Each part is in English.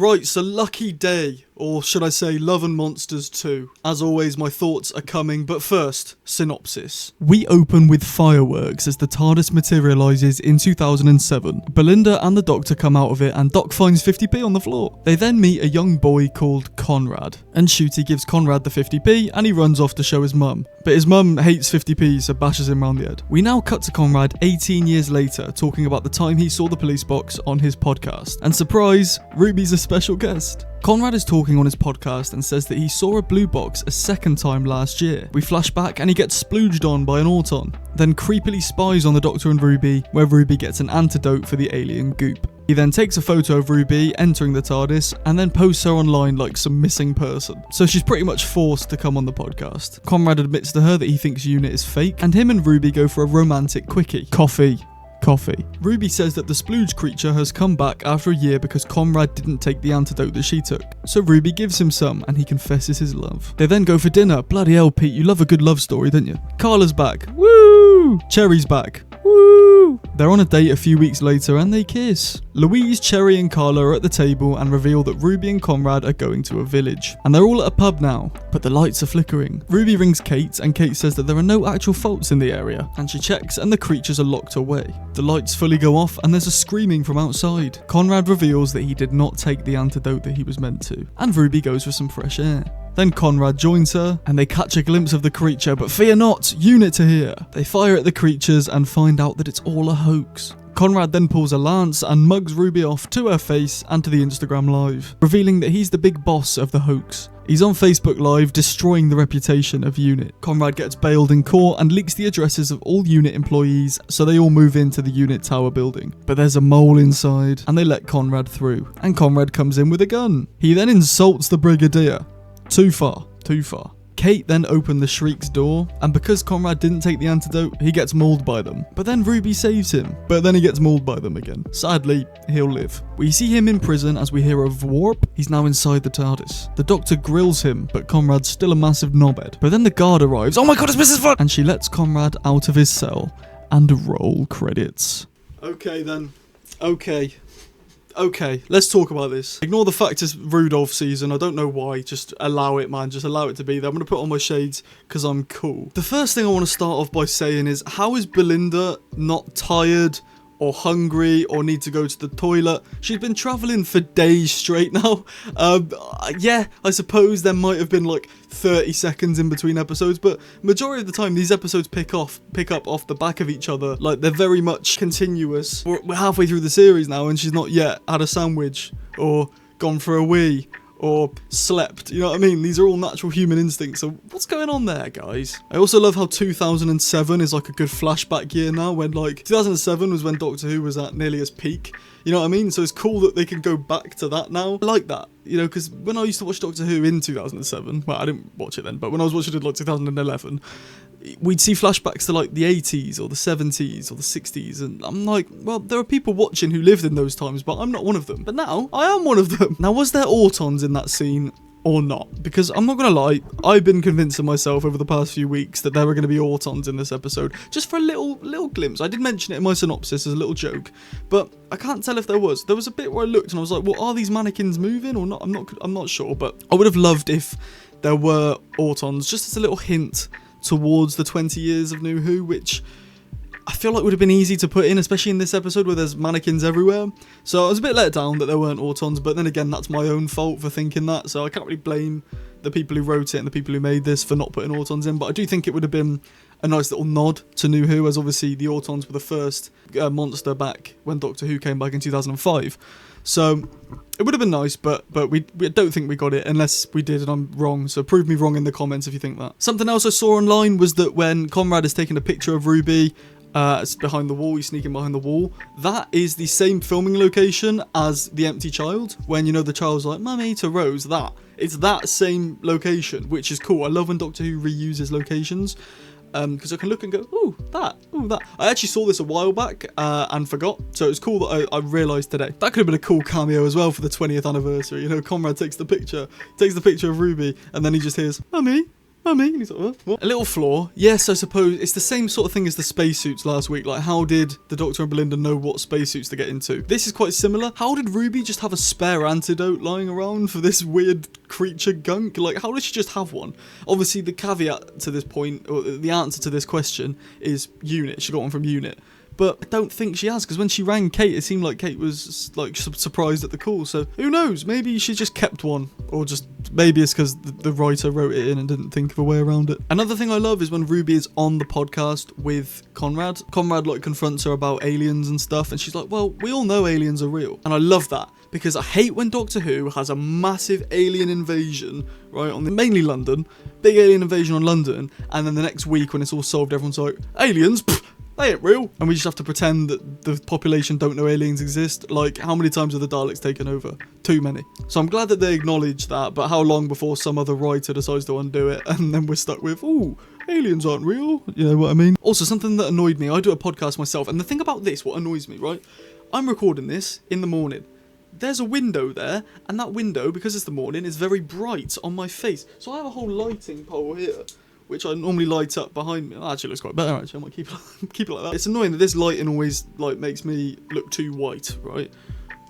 Right, so Lucky Day, or should I say Love and Monsters 2. As always, my thoughts are coming, but first, synopsis. We open with fireworks as the TARDIS materialises in 2007. Belinda and the Doctor come out of it and Doc finds 50p on the floor. They then meet a young boy called Conrad, and Ncuti gives Conrad the 50p and he runs off to show his mum. But his mum hates 50p, so bashes him round the head. We now cut to Conrad 18 years later talking about the time he saw the police box on his podcast. And surprise, Ruby's a special guest. Conrad is talking on his podcast and says that he saw a blue box a second time last year. We flash back and he gets splooged on by an auton, then creepily spies on the Doctor and Ruby, where Ruby gets an antidote for the alien goop. He then takes a photo of Ruby entering the TARDIS and then posts her online like some missing person. So she's pretty much forced to come on the podcast. Conrad admits to her that he thinks Unit is fake, and him and Ruby go for a romantic quickie. Coffee. Ruby says that the splooge creature has come back after a year because Conrad didn't take the antidote that she took. So Ruby gives him some and he confesses his love. They then go for dinner. Bloody hell, Pete, you love a good love story, don't you? Carla's back. Woo! Cherry's back. Woo! They're on a date a few weeks later and they kiss. Louise, Cherry and Carla are at the table and reveal that Ruby and Conrad are going to a village. And they're all at a pub now, but the lights are flickering. Ruby rings Kate and Kate says that there are no actual faults in the area, and she checks and the creatures are locked away. The lights fully go off and there's a screaming from outside. Conrad reveals that he did not take the antidote that he was meant to, and Ruby goes for some fresh air. Then Conrad joins her, and they catch a glimpse of the creature, but fear not, Unit are here. They fire at the creatures and find out that it's all a hoax. Conrad then pulls a lance and mugs Ruby off to her face and to the Instagram Live, revealing that he's the big boss of the hoax. He's on Facebook Live, destroying the reputation of Unit. Conrad gets bailed in court and leaks the addresses of all Unit employees, so they all move into the Unit Tower building. But there's a mole inside, and they let Conrad through, and Conrad comes in with a gun. He then insults the Brigadier. Too far. Kate then opened the Shreek's door, and because Conrad didn't take the antidote, he gets mauled by them. But then Ruby saves him, but then he gets mauled by them again. Sadly, he'll live. We see him in prison as we hear a warp. He's now inside the TARDIS. The Doctor grills him, but Conrad's still a massive knobhead. But then the guard arrives. Oh my god, it's Mrs. Fun! And she lets Conrad out of his cell. And roll credits. Okay then. Okay, let's talk about this. Ignore the fact it's Rudolph season. I don't know why. Just allow it, man. Just allow it to be there. I'm going to put on my shades because I'm cool. The first thing I want to start off by saying is, how is Belinda not tired or hungry or need to go to the toilet? She's been travelling for days straight now. Yeah, I suppose there might have been like 30 seconds in between episodes, but majority of the time these episodes pick up off the back of each other. Like, they're very much continuous. We're halfway through the series now and she's not yet had a sandwich or gone for a wee or slept, you know what I mean? These are all natural human instincts, so what's going on there, guys? I also love how 2007 is like a good flashback year now, when like 2007 was when Doctor Who was at nearly his peak, you know what I mean? So it's cool that they can go back to that now. I like that, you know, because when I used to watch Doctor Who in 2007, well, I didn't watch it then, but when I was watching it like 2011, we'd see flashbacks to like the 80s or the 70s or the 60s, and I'm like, well, there are people watching who lived in those times, but I'm not one of them. But now I am one of them. Now, was there autons in that scene or not? Because I'm not gonna lie, I've been convincing myself over the past few weeks that there were going to be autons in this episode, just for a little glimpse. I did mention it in my synopsis as a little joke, but I can't tell if there was. There was a bit where I looked and I was like, well, are these mannequins moving or not? I'm not sure, but I would have loved if there were autons, just as a little hint towards the 20 years of New Who, which I feel like would have been easy to put in, especially in this episode where there's mannequins everywhere. So I was a bit let down that there weren't autons, but then again, that's my own fault for thinking that, so I can't really blame the people who wrote it and the people who made this for not putting autons in. But I do think it would have been a nice little nod to New Who, as obviously the autons were the first monster back when Doctor Who came back in 2005. So it would have been nice, but we don't think we got it, unless we did and I'm wrong. So prove me wrong in the comments if you think that. Something else I saw online was that when Conrad is taking a picture of Ruby, it's behind the wall, he's sneaking behind the wall. That is the same filming location as The Empty Child, when, you know, the child's like, Mummy, to Rose, that. It's that same location, which is cool. I love when Doctor Who reuses locations. Because I can look and go, ooh, that. I actually saw this a while back and forgot, so it was cool that I realised today. That could have been a cool cameo as well for the 20th anniversary. You know, Conrad takes the picture of Ruby, and then he just hears, Mummy, Mummy, and he's like, what? A little flaw. Yes, I suppose it's the same sort of thing as the spacesuits last week. Like, how did the Doctor and Belinda know what spacesuits to get into? This is quite similar. How did Ruby just have a spare antidote lying around for this weird creature gunk? Like, how did she just have one? Obviously, the caveat to this point, or the answer to this question, is Unit. She got one from Unit. But I don't think she has, because when she rang Kate, it seemed like Kate was like surprised at the call. So who knows? Maybe she just kept one, or just maybe it's because the writer wrote it in and didn't think of a way around it. Another thing I love is when Ruby is on the podcast with Conrad. Conrad like confronts her about aliens and stuff, and she's like, "Well, we all know aliens are real," and I love that. Because I hate when Doctor Who has a massive alien invasion, right, on mainly London, big alien invasion on London, and then the next week when it's all solved, everyone's like, aliens? Pfft, they ain't real. And we just have to pretend that the population don't know aliens exist. Like, how many times have the Daleks taken over? Too many. So I'm glad that they acknowledge that, but how long before some other writer decides to undo it, and then we're stuck with, ooh, aliens aren't real? You know what I mean? Also, something that annoyed me, I do a podcast myself, and the thing about this, what annoys me, right? I'm recording this in the morning. There's a window there, and that window, because it's the morning, is very bright on my face. So I have a whole lighting pole here, which I normally light up behind me. That actually looks quite better, actually. I might keep it like that. It's annoying that this lighting always like makes me look too white, right?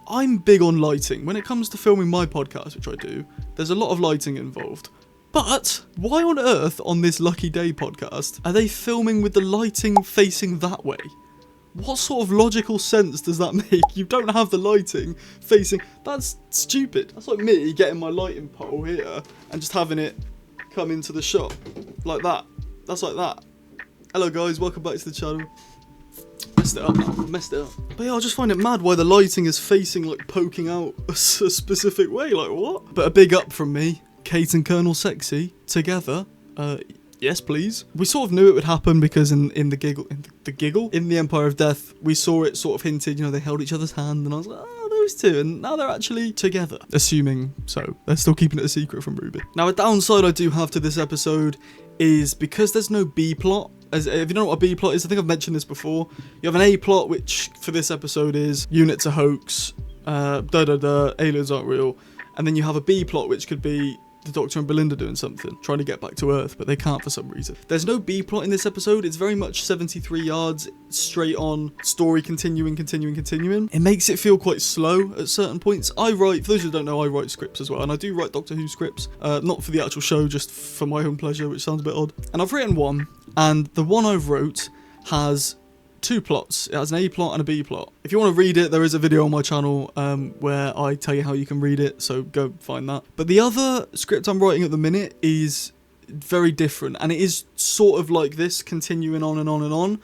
I'm big on lighting. When it comes to filming my podcast, which I do, there's a lot of lighting involved. But why on earth on this Lucky Day podcast are they filming with the lighting facing that way? What sort of logical sense does that make? You don't have the lighting facing... That's stupid. That's like me getting my lighting pole here and just having it come into the shot. Like that. That's like that. Hello guys, welcome back to the channel. Messed it up now. Messed it up. But yeah, I just find it mad why the lighting is facing, like, poking out a specific way. Like, what? But a big up from me. Kate and Colonel Sexy together. Yes, please. We sort of knew it would happen because in the Empire of Death, we saw it sort of hinted, you know, they held each other's hand, and I was like, oh, those two, and now they're actually together. Assuming so. They're still keeping it a secret from Ruby. Now, a downside I do have to this episode is because there's no B plot. If you don't know what a B plot is, I think I've mentioned this before. You have an A plot, which for this episode is Unit's a hoax, aliens aren't real, and then you have a B plot, which could be the Doctor and Belinda doing something, trying to get back to Earth, but they can't for some reason. There's no B plot in this episode. It's very much 73 yards, straight on, story continuing. It makes it feel quite slow at certain points. I write, for those who don't know, I write scripts as well, and I do write Doctor Who scripts, not for the actual show, just for my own pleasure, which sounds a bit odd. And I've written one, and the one I've wrote has two plots. It has an A plot and a B plot. If you want to read it, there is a video on my channel where I tell you how you can read it, so go find that. But the other script I'm writing at the minute is very different, and it is sort of like this, continuing on and on and on.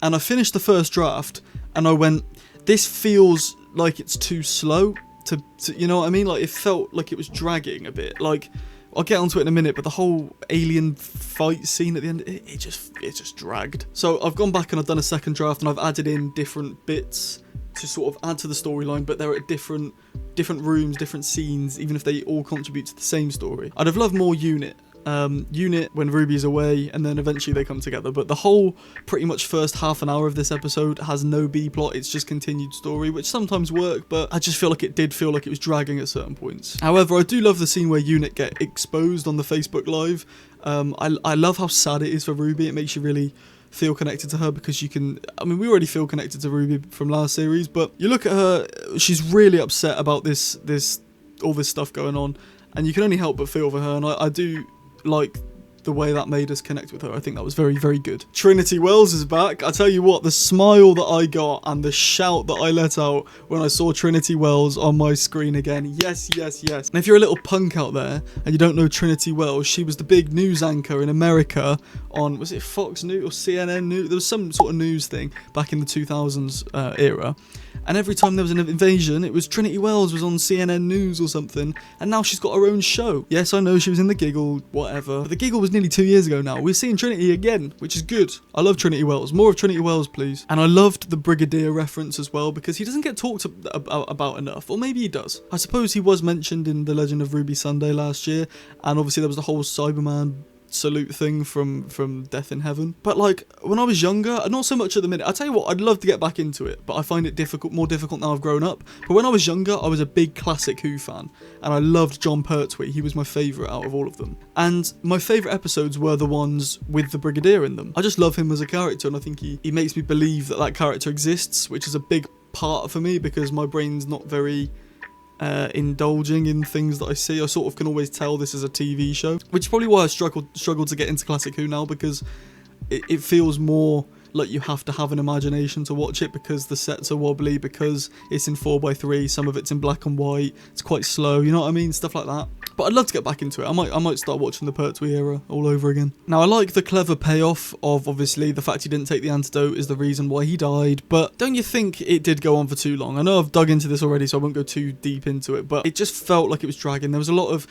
And I finished the first draft, and I went, this feels like it's too slow to you know what I mean? Like, it felt like it was dragging a bit. Like, I'll get onto it in a minute, but the whole alien fight scene at the end, it just dragged. So I've gone back and I've done a second draft, and I've added in different bits to sort of add to the storyline, but they're at different rooms, different scenes, even if they all contribute to the same story. I'd have loved more Unit. Unit when Ruby's away, and then eventually they come together, but the whole pretty much first half an hour of this episode has no B plot. It's just continued story, which sometimes work, but I just feel like it did feel like it was dragging at certain points. However, I do love the scene where Unit get exposed on the Facebook Live. I love how sad it is for Ruby. It makes you really feel connected to her, because you can, I mean, we already feel connected to Ruby from last series, but you look at her, she's really upset about all this stuff going on, and you can only help but feel for her, and I do like the way that made us connect with her. I think that was very, very good. Trinity Wells is back. I tell you what, the smile that I got and the shout that I let out when I saw Trinity Wells on my screen again. Yes, yes, yes. And if you're a little punk out there and you don't know Trinity Wells, she was the big news anchor in America on, was it Fox News or CNN News? There was some sort of news thing back in the 2000s era. And every time there was an invasion, it was Trinity Wells was on CNN News or something, and now she's got her own show. Yes, I know she was in The Giggle, whatever, but The Giggle was nearly 2 years ago now. We're seeing Trinity again, which is good. I love Trinity Wells. More of Trinity Wells, please. And I loved the Brigadier reference as well, because he doesn't get talked about enough, or maybe he does. I suppose he was mentioned in The Legend of Ruby Sunday last year, and obviously there was the whole Cyberman salute thing from Death in Heaven. But like when I was younger, not so much at the minute. I tell you what, I'd love to get back into it, but I find it more difficult now I've grown up. But when I was younger, I was a big classic Who fan, and I loved John Pertwee. He was my favourite out of all of them. And my favourite episodes were the ones with the Brigadier in them. I just love him as a character, and I think he makes me believe that character exists, which is a big part for me because my brain's not very indulging in things that I see. I sort of can always tell this is a TV show, which is probably why I struggled to get into Classic Who now, because it feels more like you have to have an imagination to watch it, because the sets are wobbly, because it's in 4:3, some of it's in black and white, it's quite slow, you know what I mean, stuff like that. But I'd love to get back into it. I might start watching the Pertwee era all over again. Now, I like the clever payoff of, obviously, the fact he didn't take the antidote is the reason why he died, but don't you think it did go on for too long? I know I've dug into this already, so I won't go too deep into it, but it just felt like it was dragging. There was a lot of,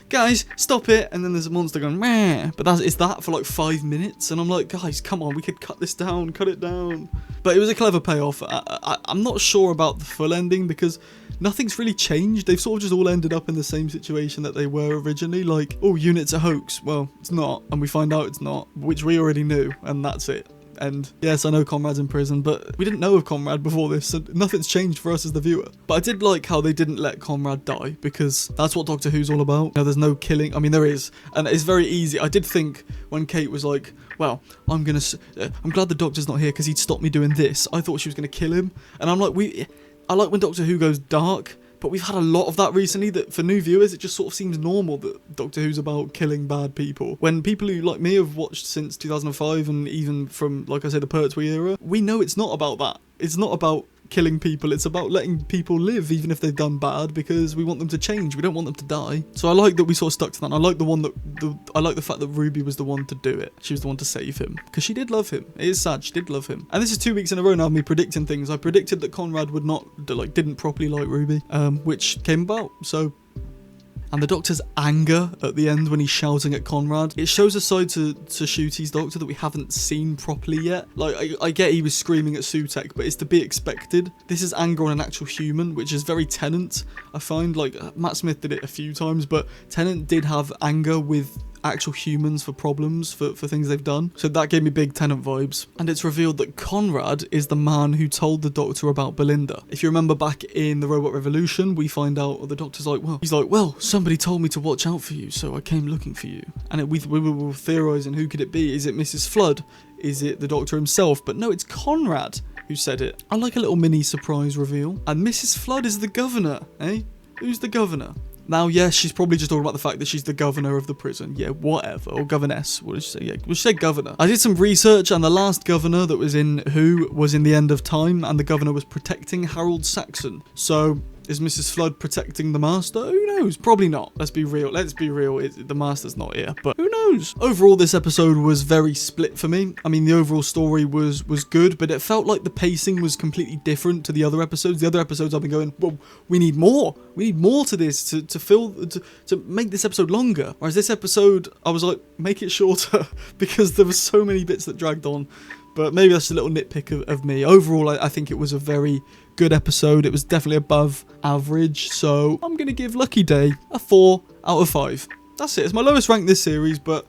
guys, stop it, and then there's a monster going, meh, but it's that for like 5 minutes, and I'm like, guys, come on, we could cut this down, cut it down. But it was a clever payoff. I'm not sure about the full ending, because nothing's really changed. They've sort of just all ended up in the same situation that they were originally. Like, oh, Unit's a hoax. Well, it's not, and we find out it's not, which we already knew, and that's it. And yes, I know Conrad's in prison, but we didn't know of Conrad before this, so nothing's changed for us as the viewer. But I did like how they didn't let Conrad die, because that's what Doctor Who's all about. There's no killing. I mean, there is, and it's very easy. I did think when Kate was like, well, I'm glad the Doctor's not here because he'd stop me doing this. I thought she was gonna kill him, and I'm like, I like when Doctor Who goes dark, but we've had a lot of that recently, that for new viewers it just sort of seems normal that Doctor Who's about killing bad people. When people who, like me, have watched since 2005 and even from, like I said, the Pertwee era, we know it's not about that. It's not about killing people, it's about letting people live even if they've done bad, because we want them to change, we don't want them to die. So I like that we sort of stuck to that, and I like I like the fact that Ruby was the one to do it. She was the one to save him, because she did love him. It is sad, she did love him. And this is 2 weeks in a row now of me predicting things. I predicted that Conrad would not, didn't properly like Ruby, which came about, so. And the Doctor's anger at the end when he's shouting at Conrad, it shows a side to Ncuti's Doctor that we haven't seen properly yet. Like, I get he was screaming at Sutek, but it's to be expected. This is anger on an actual human, which is very Tennant. I find, like, Matt Smith did it a few times, but Tennant did have anger with actual humans for problems, for things they've done. So that gave me big Tennant vibes. And it's revealed that Conrad is the man who told the Doctor about Belinda. If you remember back in the Robot Revolution, we find out the Doctor's like, well, somebody told me to watch out for you, so I came looking for you. And we were theorising, who could it be? Is it Mrs. Flood? Is it the Doctor himself? But no, it's Conrad who said it. I like a little mini surprise reveal. And Mrs. Flood is the governor, eh? Who's the governor? Now, yes, she's probably just talking about the fact that she's the governor of the prison. Yeah, whatever. Or governess. What did she say? Yeah, well, she said governor. I did some research, and the last governor that was in Who was in The End of Time, and the governor was protecting Harold Saxon. So, is Mrs. Flood protecting the Master? Who knows? Probably not. Let's be real. The Master's not here, but who knows? Overall, this episode was very split for me. I mean, the overall story was good, but it felt like the pacing was completely different to the other episodes. The other episodes I've been going, well, we need more. We need more to this to make this episode longer. Whereas this episode, I was like, make it shorter because there were so many bits that dragged on. But maybe that's a little nitpick of me. Overall, I think it was a very good episode. It was definitely above average. So I'm going to give Lucky Day a 4 out of 5. That's it. It's my lowest rank this series, but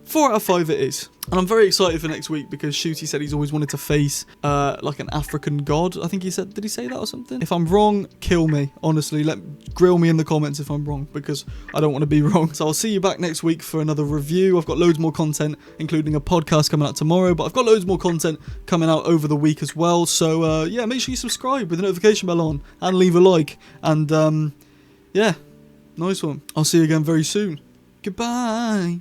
4 out of 5 it is. And I'm very excited for next week because Ncuti said he's always wanted to face like an African god. I think he said, did he say that or something? If I'm wrong, kill me. Honestly, grill me in the comments if I'm wrong, because I don't want to be wrong. So I'll see you back next week for another review. I've got loads more content, including a podcast coming out tomorrow, but I've got loads more content coming out over the week as well. So yeah, make sure you subscribe with the notification bell on and leave a like. And yeah, nice one. I'll see you again very soon. Goodbye.